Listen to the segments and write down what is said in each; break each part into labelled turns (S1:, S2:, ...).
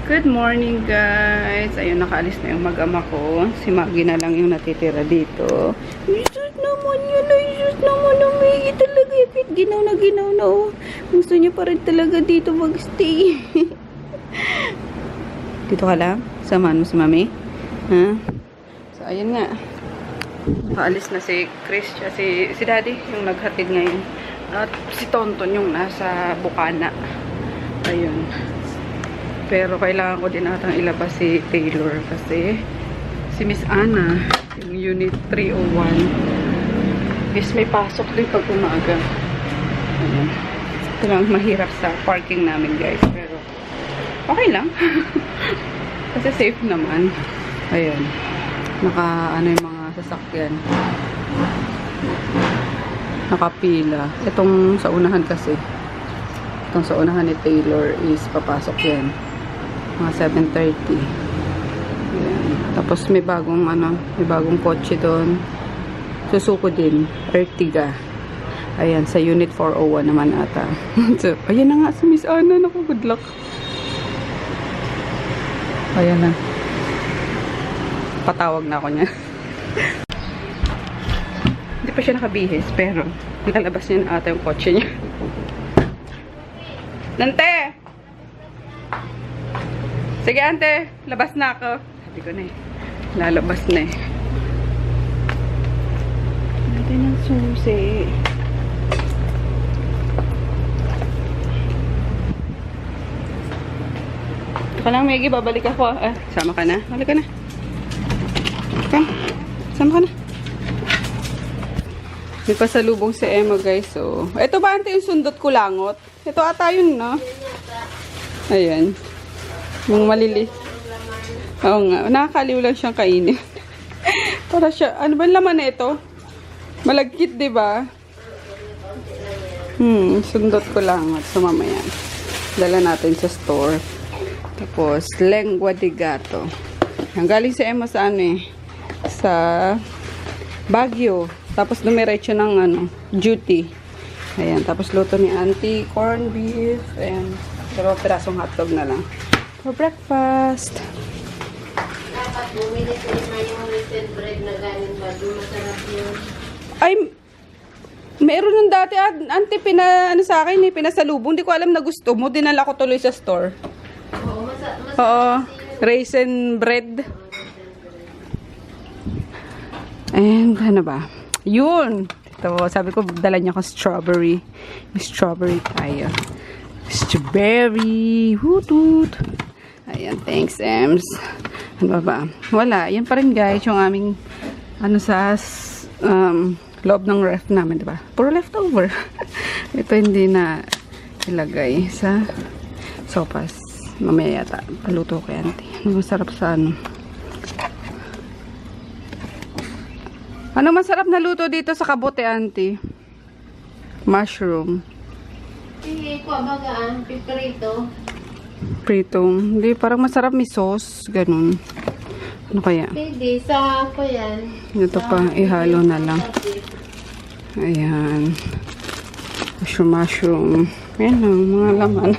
S1: Good morning guys. Ayun, nakaalis na yung mag-ama ko. Si Maggie na lang yung natitira dito. Jesus naman yun. Jesus naman umigi talaga. Ginaw na oh. Gusto niya pa rin talaga dito mag-stay. Dito ka lang? Samahan mo si Mami? Ha? So ayun nga. Nakaalis na si Chris. Si Daddy yung naghatid ngayon. At si Tonton yung nasa Bukana. Ayun. Pero kailangan ko din atang ilabas si Taylor kasi si Miss Anna, yung Unit 301, is may pasok din pag umaga. Ayan. Ito lang mahirap sa parking namin guys, pero okay lang. Kasi safe naman. Ayan. Ano yung mga sasakyan. Nakapila. Itong sa unahan kasi. Itong sa unahan ni Taylor is papasok yan. Mga 7:30. Ayan. Tapos may bagong kotse doon. Susuko din. Ertiga. Ayan, sa Unit 401 naman ata. So, ayan na nga si Miss Anna. Naku, good luck. Ayan na. Patawag na ako niya. Hindi pa siya nakabihis, pero lalabas niya na ata yung kotse niya. Nante! Sige, ante. Labas na ako. Sabi ko na eh. Lalabas na eh. Natin ang susi. Ito lang, Maggie. Babalik ako. Sama ka na. Balik ka na. Come. Sama ka na. May pasalubong si Emma, guys. So, ito ba, ante, yung sundot ko langot? Ito ata yun, no? Ayan. Yung malili. Oo nga. Nakakaliw lang siyang kainin. Para siya. Ano ba laman na ito? Malagkit, diba? Sundot ko lang. At sumamaya. Dala natin sa store. Tapos, lengua de gato. Ang galing sa Emma sa sa Baguio. Tapos, dumiretso ng duty. Ayan. Tapos, luto ni Auntie. Corn beef. Ayan. Pero pirasong hotdog na lang. For breakfast.
S2: Dapat bumili ko na yung written bread na galing Baguio. Masarap yun.
S1: Ay, meron nung dati, Auntie, sa akin, pinasalubong. Hindi ko alam na gusto mo. Dinala ko tuloy sa store.
S2: Oo, masarap.
S1: Oo, raisin bread. And, ano ba? Yun. Ito, sabi ko, dala niya ko strawberry. May strawberry tayo. Strawberry. Hoot. Ayan, thanks, Ems. Ano ba? Wala. Yan pa rin, guys, yung aming sa loob ng ref namin, diba? Puro leftover. Ito hindi na ilagay sa sopas. Mamaya yata. Paluto ko yan. Masarap sa Ano masarap na luto dito sa Kabote, Auntie? Mushroom.
S2: Sige, kuha bagaan. Piprito.
S1: Pritong. Hindi, parang masarap may sauce. Ganun. Ano kaya?
S2: Pwede. Sa ako yan.
S1: Ito pa, ihalo na lang. Ayan. Mushroom. Ayan o, mga laman.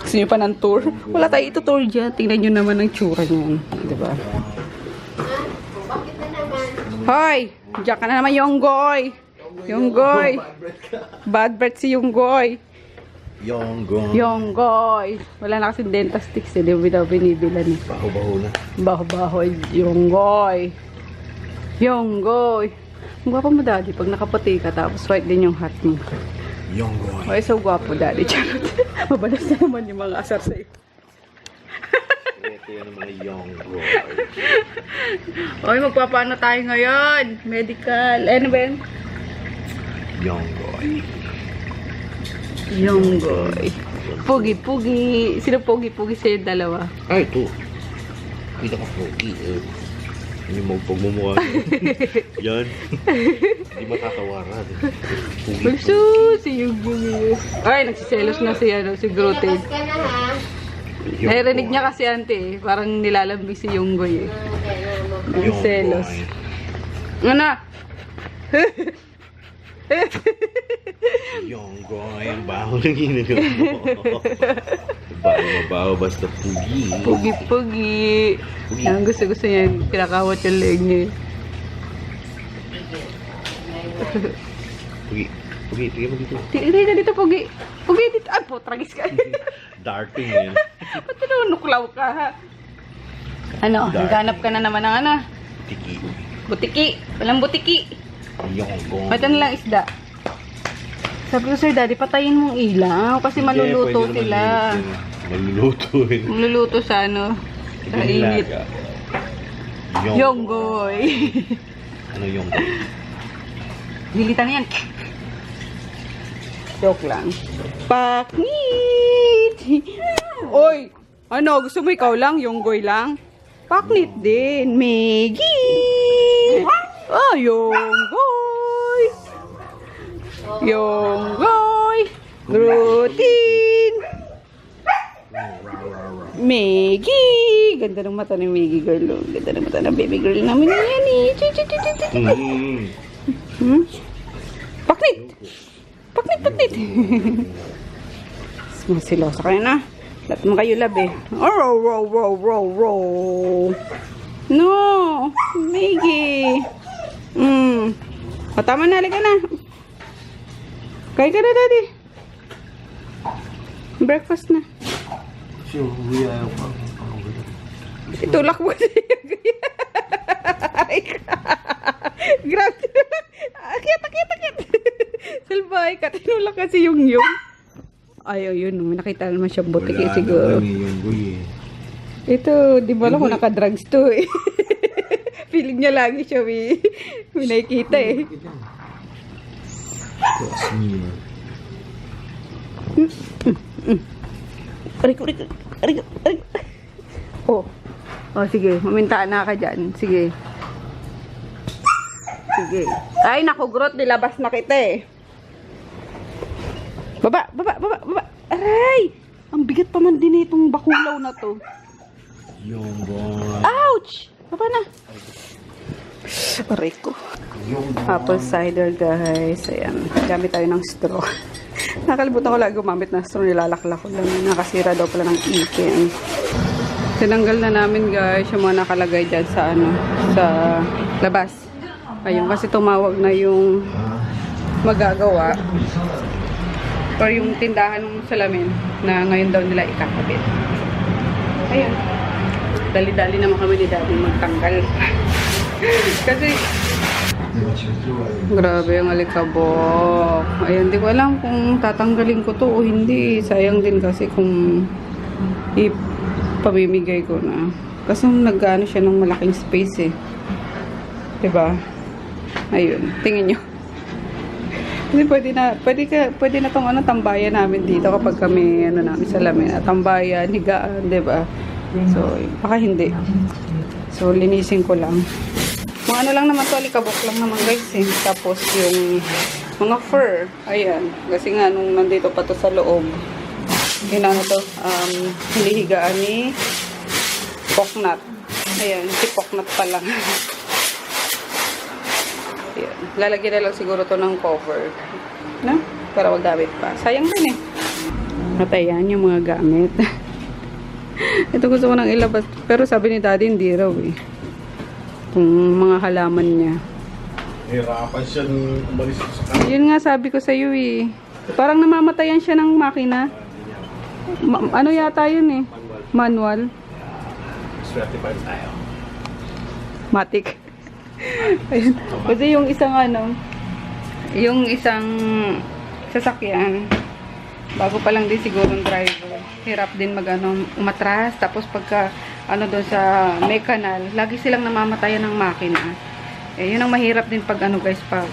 S1: Gusto nyo pa ng tour? Wala tayo ito tour dyan. Tingnan nyo naman ang tsura nyan. Diba?
S2: Bakit na naman?
S1: Hoy! Diyan ka na naman, Yonggoy! Yonggoy! Bad breath si Yonggoy. Yonggoy. Wala na kasing dentastix eh. Di ba daw binibilan eh.
S3: Baho-baho na.
S1: Baho-baho. Yonggoy. Yonggoy. Ang gwapo mo, Daddy. Pag nakaputi ka, tapos white din yung hat mo.
S3: Yonggoy.
S1: Ay, so gwapo, Daddy. Charot. Mabalas na naman yung mga asar sa'yo.
S3: Ito yan ang mga Yonggoy.
S1: Oy, magpapaano tayo ngayon? Medical. Ano ba yun?
S3: Yonggoy.
S1: Yonggoy. Pugi-pugi. Sino pugi-pugi sa'yo dalawa?
S3: Ay, ito. Kita ka pogi. Yung pagmumukha. Yan. Hindi makatawaran.
S1: Bulso, si Yonggoy. Ay, nagsiselos na si Grote.
S2: Labas ka na ha.
S1: Narinig niya kasi, Auntie, parang nilalambing si Yonggoy eh. Nagsiselos. Ano?
S3: Yonggoy, ang baho ng ginagawa mo. Baho, basta pugi.
S1: Pugi-pugi. Ang gusto-gusto niya, kinakawat yung leg niya.
S3: Pugi. Tingnan mo dito.
S1: Tingnan na dito, Pugi. Pugi dito. Ay, po, tragis ka.
S3: Darting yan.
S1: Ba't nuklaw ka, ha? Ano, naghanap ka na naman ng ano?
S3: Tiki.
S1: Butiki. Walang butiki.
S3: Yonggoy.
S1: Ba't ano lang isda? Sabi ko, Sir Daddy, patayin mong ilaw kasi maluluto sila.
S3: Maluluto.
S1: Maluluto sa ano? Sa init. Yonggoy.
S3: Ano yonggoy?
S1: Lilitan yan. Joke lang. Paknit! Oy! Ano? Gusto mo ikaw lang? Yonggoy lang? Paknit din. Meggy! Oh, Yonggoy! Yonggoy! Routine! Meggy! Ganda ng mata ni Meggy girl. Ganda ng mata ng baby girl namin yan eh. Paknit! Paknit! Silosa kayo na. Lahat mo kayo lab eh. Row. No! Meggy! O, tama na. Halika na. Kaya ka na, Daddy. Breakfast na. Itulak mo siya. Grabe. Akit. Salbay ka. Tinulak kasi yung. Ayaw yun. May nakita naman siya butiki siguro. Ito, di ba lang kung naka-drugs to eh. Feeling niya lagi siya may nakikita eh. Arik. Oh, sige. Mamintaan na ka dyan. Sige. Ay, naku, Grot. Nilabas na kita eh. Baba. Aray! Ang bigat pa man din itong bakulaw na to.
S3: Yonggoy.
S1: Ouch! Baba na. Aray ko. Apple cider, guys. Ayan. Gamit tayo ng straw. Nakalimutan ko lagi gumamit ng straw. Nilalaklak ko lang. Nakasira daw pala ng ikin. Tinanggal na namin, guys, yung mga nakalagay dyan sa sa labas. Ayun, kasi tumawag na yung magagawa or yung tindahan ng salamin na ngayon daw nila ikakabit. Ayun. Dali-dali naman kami ni Daddy magtanggal. Kasi grabe ang alikabok. Ayun, di ko alam kung tatanggalin ko to o hindi. Sayang din kasi kung ipamimigay ko na. Kasi nag-ano siya ng malaking space eh. Diba? Ayun, tingin nyo. Kasi pwede na tong tambayan namin dito kapag kami namin salamin. Tambayan, higaan, 'di ba? So, baka hindi. So, linisin ko lang. Mga lang naman to, alikabok lang naman guys eh. Tapos yung mga fur, ayan. Kasi nga nung nandito pa to sa loob, hinihigaan ni Poknat. Ayan, si Poknat pa lang. Ayan. Lalagyan na lang siguro to ng cover. Na? Para magamit pa. Sayang din eh. At ayan yung mga gamit. Ito gusto ko nang ilabas. Pero sabi ni Daddy hindi raw eh. Itong mga halaman niya.
S3: Hirapan siya nung umalis sa kanya.
S1: Yun nga sabi ko sa iyo eh. Parang namamatayan siya ng makina. Ano yata yun eh? Manual.
S3: Swerte pa tayo.
S1: Matic. Ayun. Kasi yung isang sasakyan, bago pa lang din siguro ng driver, hirap din umatras, tapos pagka doon sa may kanal, lagi silang namamatayan ng makina. Yun ang mahirap din pag guys, pag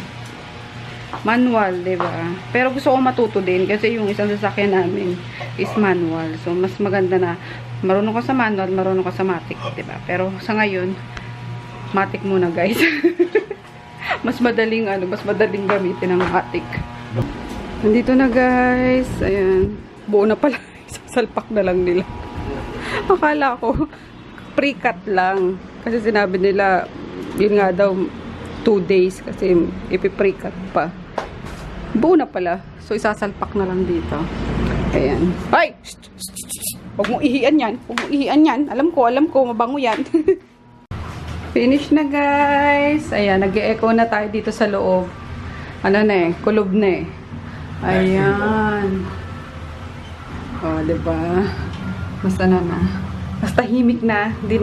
S1: manual, 'di ba? Pero gusto ko matuto din kasi yung isang sasakyan namin is manual. So mas maganda na marunong ka sa manual, marunong ka sa matic, 'di ba? Pero sa ngayon, matic muna, guys. mas madaling gamitin ang matic. Nandito na, guys. Ayan. Buo na pala. Sasalpak na lang nila. Akala ko pre-cut lang. Kasi sinabi nila yun nga daw 2 days kasi ipi-pre-cut pa. Buo na pala. So, isasalpak na lang dito. Ayan. Ay! Huwag mo ihian yan. Huwag mo ihian yan. Alam ko, mabango yan. Finish na, guys. Ayan, nag-e-echo na tayo dito sa loob. Ano na eh, kulob na eh. Ayan. O, diba? Mas ano na. Mas tahimik na. Di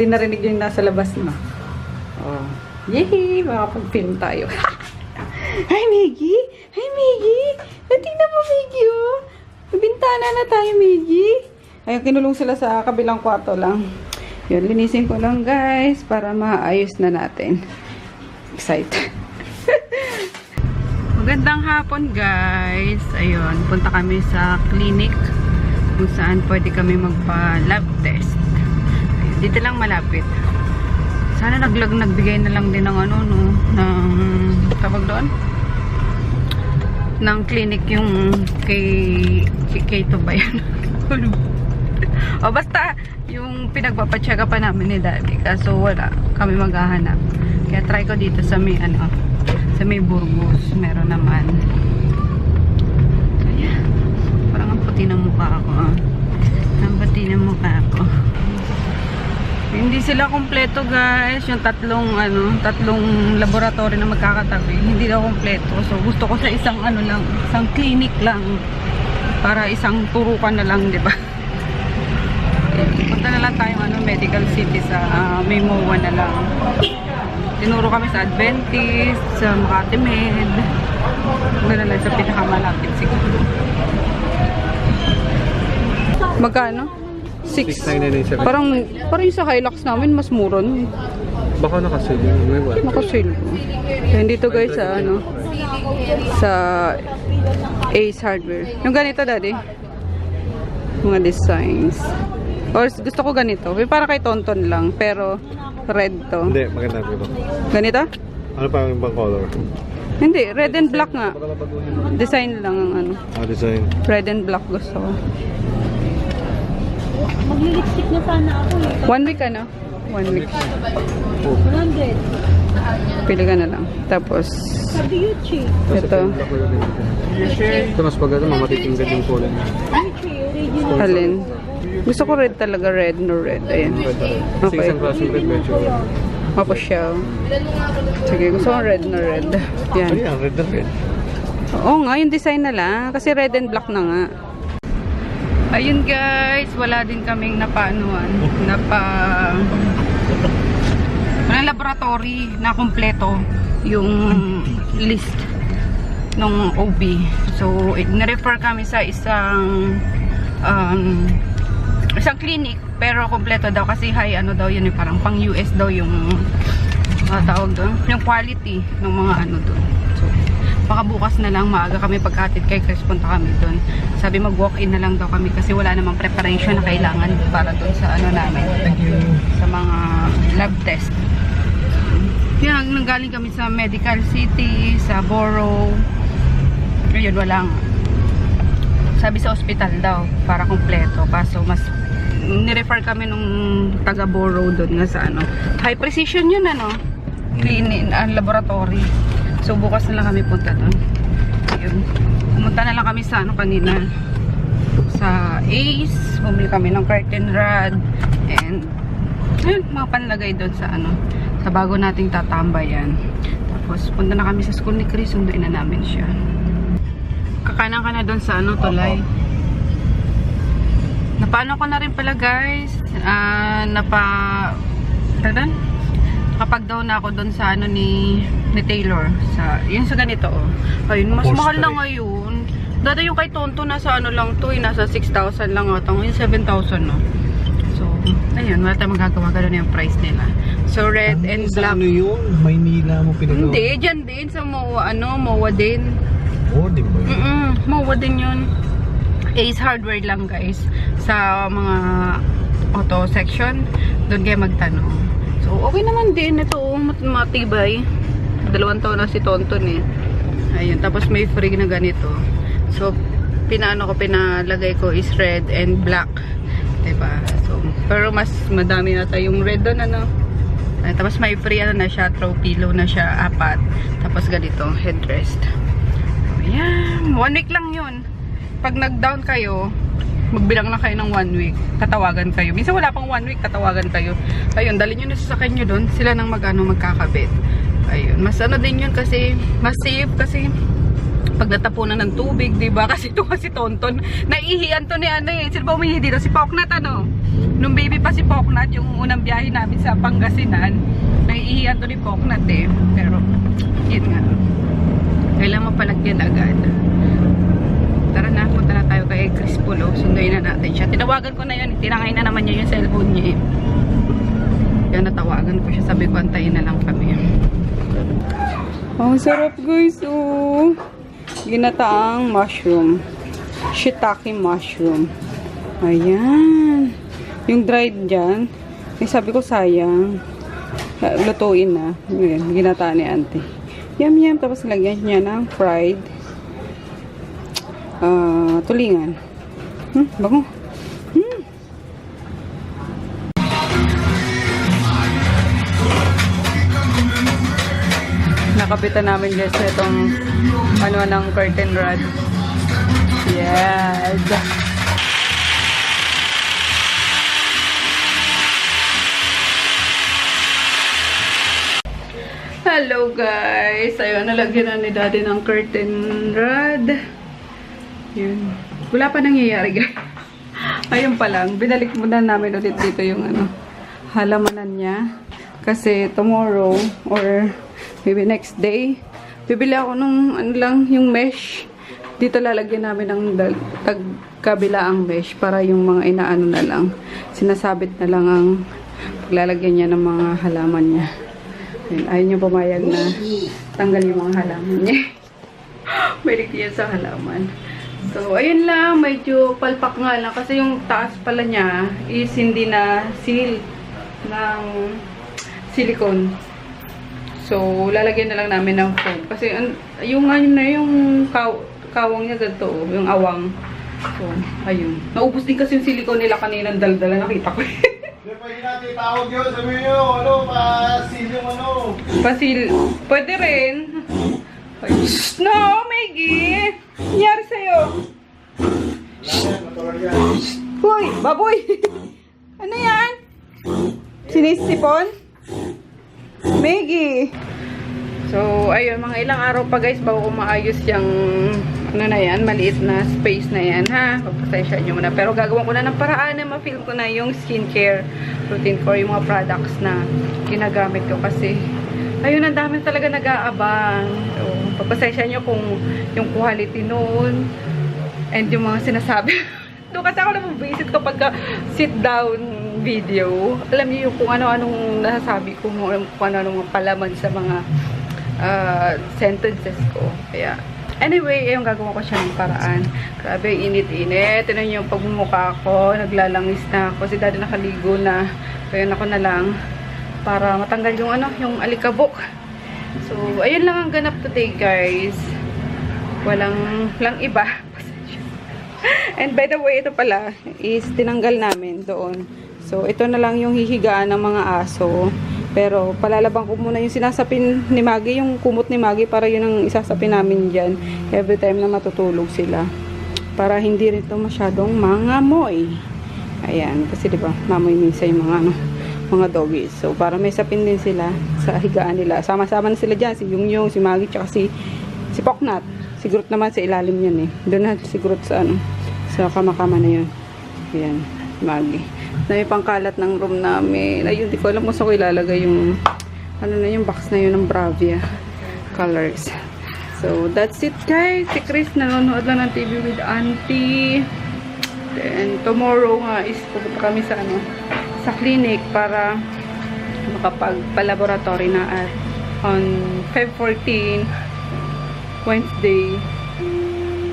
S1: narinig yung nasa labas na. O. Yehey! Makapag-film tayo. Hi, Maggie! Hi, Maggie! Tingnan mo, Maggie, oh! Bintana na tayo, Maggie. Ayun, kinulong sila sa kabilang kwarto lang. Yun, linisin ko lang, guys, para maayos na natin. Excited. Magandang hapon, guys. Ayun, punta kami sa clinic kung saan pwede kami magpa-lab test. Ayun, dito lang malapit. Sana nagbigay na lang din ng ano, no, ng tawag doon? Ng clinic yung kay to ba yan? O basta yung pinagpapacheck up pa namin ni Daddy, kaso wala kami maghahanap. Kaya try ko dito sa may ano, sa may Burgos, meron naman. Ayan. Parang ang puti ng mukha ako. Ang puti ng mukha ako. Hindi sila kompleto, guys. Yung tatlong laboratory na magkakatabi, hindi daw kompleto. So gusto ko sa isang ano lang, isang clinic lang para isang turukan na lang, 'di ba? Punta na lang tayong Medical City sa may MOA na lang. Tinuro kami sa Adventist, sa Makati Med. Punta na lang sa pinakamalapit siguro. Magkano?
S4: 6,997.
S1: Parang yung sa Hilux namin mas mura nun.
S4: Baka nakasil. May what?
S1: Nakasil. Yan dito, guys, sa sa Ace Hardware. Yung ganito, Daddy. Mga designs. Or gusto ko ganito. Para kay Tonton lang, pero red to.
S4: Hindi, maganda ito.
S1: Ganito?
S4: Ano pa yung ibang color?
S1: Hindi, red and black nga. Design lang ang ano.
S4: Design.
S1: Red and black gusto ko.
S5: Magli-lipstick na sana ako eh.
S1: 1 week ano? 1 week.
S5: 100.
S1: Pili ka na lang. Tapos,
S5: Sabi Yuchi.
S1: ito.
S4: Ito mas pagkata, matitinggan yung kulay.
S5: Yuchi, original.
S1: Alin? Gusto ko red talaga. Red no red. Ayan.
S4: Kasi
S1: Okay.
S4: isang klaseng red medyo.
S1: Tapos shell. Sige, gusto ko red no red. Yan.
S4: Ayan, red na red.
S1: Oo nga, yung design na lang. Kasi red and black na nga. Ayun, guys, wala din kaming napaanuan. Walang laboratory na kompleto yung list ng OB. So, na-refer kami sa isang clinic, pero kompleto daw kasi high ano daw yun, parang pang US daw yung tawag doon, yung quality ng mga ano doon. So, baka bukas na lang maaga kami pagkatid kay Chris, punta kami doon. Sabi mag-walk-in na lang daw kami kasi wala namang preparation na kailangan para doon sa ano namin. Sa mga lab test. Yan, nanggaling kami sa Medical City, sa Borough. Ayun, walang. Sabi sa hospital daw para kompleto. Kaso mas ni-refer kami nung taga Borough doon nga sa ano. High precision yun ano. Clinic, laboratory. So, bukas na lang kami punta doon. Ayun. Pumunta na lang kami sa ano kanina. Sa Ace. Bumili kami ng curtain rod. And, ayun, mga panlagay doon sa ano. Sa bago nating tatambayan. Tapos, punta na kami sa school ni Chris. Sunduin na namin siya. Kakanan ka na doon sa ano, Tulay. Napaano ko na rin pala, guys. Kapag daw na ako doon sa ano ni Taylor, sa yun sa ganito oh. Ayun, mas mahal na ngayon. Dati yung kay Tonto nasa ano lang to, nasa 6,000 lang ata. Ngayon 7,000 no. So, ayun, wala tayong magagawa, gano'n yung price nila. So, red and black.
S4: Ano yun? Maynila mo pinagawa?
S1: Hindi, dyan din sa MOA, MOA din.
S4: Oh, di ba yun?
S1: MOA din yun. Ace Hardware lang, guys. Sa mga auto section, doon kayo magtanong. So, okay naman din. Ito, matibay. 2 taon na si Tonton eh. Ayun, tapos may free na ganito. So, pinalagay ko is red and black. Diba? So, pero mas madami na tayong red doon, ano. Tapos may free ano na siya, throw pillow na siya, 4. Tapos ganito, headrest. Ayan. 1 week lang yun. Pag nag-down kayo, magbilang lang kayo ng 1 week. Tatawagan kayo. Minsan wala pang 1 week, tatawagan kayo. Ayun, dali nyo na sasakyan nyo doon. Sila nang magkakabit. Ayun. Mas ano din yun kasi, mas safe kasi pag natapunan ng tubig, diba? Kasi ito kasi tonton. Naihiyan to ni ano eh. Sino ba umihi dito? Si Poknat ano? Nung baby pa si Poknat, yung unang biyahe namin sa Pangasinan, naihiyan to ni Poknat eh. Pero, yun nga. Kailangan mapalagyan agad. Tara na, punta na tayo kay Chris Pulo. Sunduin na natin siya. Tinawagan ko na yun. Tinangay na naman niya yung cellphone niya eh. Kaya natawagan ko siya. Sabi ko, antayin na lang kami. Ang sarap guys oh. Ginataang mushroom. Shiitake mushroom. Ayan. Yung dried dyan. Eh, sabi ko sayang. Lutuin na. Ayan, ginataan ni auntie. Yum yum. Tapos lagyan niya ng fried tulingan. Bango. Nakapitan namin guys itong ano ng curtain rod. Yes. Hello guys. Ayun, nalagyan na ni daddy ng curtain rod. Yun. Wala pa nangyayari guys. Ayun pa lang. Binalik muna namin ulit dito yung ano, halamanan niya. Kasi tomorrow or maybe next day, bibili ako nung ano lang, yung mesh. Dito lalagyan namin ng tagkabilaang mesh para yung mga inaano na lang. Sinasabit na lang ang paglalagyan niya ng mga halaman niya. Ayaw niya pumayag na tanggal yung mga halaman niya. May yan sa halaman. So, ayun lang. Medyo palpak nga lang. Kasi yung taas pala niya is hindi na seal ng silicone. So, lalagyan na lang namin ng foam. Kasi, yung kawang niya ganito, yung awang. So, ayun. Naubos din kasi yung silicone nila kaninang daldala. Nakita ko.
S3: Hindi pa yun natin tawag yun. Sabi nyo, ano, pasil yung ano.
S1: Pasil. Pwede rin. Ay, no, Maggie! Nangyari sa'yo? Hoy, baboy! Ano yan? Sinisipon? Maggie! So, ayun, mga ilang araw pa guys bago ko maayos yung ano na yan, maliit na space na yan, ha? Pagpasensya nyo muna. Pero gagawin ko na ng paraan na ma-film ko na yung skincare routine ko, yung mga products na ginagamit ko kasi ayun, ang dami talaga nag-aabang. So, pagpasensya nyo kung yung quality noon and yung mga sinasabi. Doon kasi ako naman-visit kapag sit down video. Alam niyo yung kung ano-anong nasasabi ko, kung ano-anong palaman sa mga sentences ko. Kaya, anyway, yung gagawa ko siya ng paraan. Grabe, init-init. Tinan niyo yung pagmumukha ko. Naglalangis na ako. Si daddy nakaligo na. Kaya ako na lang para matanggal yung ano, yung alikabok. So, ayun lang ang ganap today, guys. Walang iba. And by the way, ito pala is tinanggal namin doon. So, ito na lang yung hihigaan ng mga aso. Pero, palalabang ko muna yung sinasapin ni Maggie, yung kumot ni Maggie, para yun ang isasapin namin dyan every time na matutulog sila. Para hindi rin ito masyadong mangamoy. Ayan, kasi diba, mamoy minsan yung mga mga doggies. So, para may sapin din sila sa higaan nila. Sama-sama na sila dyan. Si Yung, si Maggie, tsaka si Poknat. Si Groot naman sa ilalim yan eh. Doon na si Groot sa sa kamakama na yun. Ayan, Maggie. Na may pangkalat ng room namin. Ayun, di ko alam kung saan ko ilalagay yung yung box na yun ng Bravia colors. So, that's it guys. Si Chris nanonood lang ng TV with auntie. Then, tomorrow nga is pupunta kami sa sa clinic para makapagpa-laboratory na at on Feb 14 Wednesday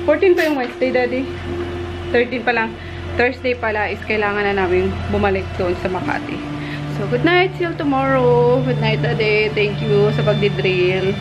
S1: 14 pa yung Wednesday, daddy? 13 pa lang. Thursday pala is kailangan na namin bumalik doon sa Makati. So, good night. See you tomorrow. Good night, daddy. Thank you sa pagdidrill.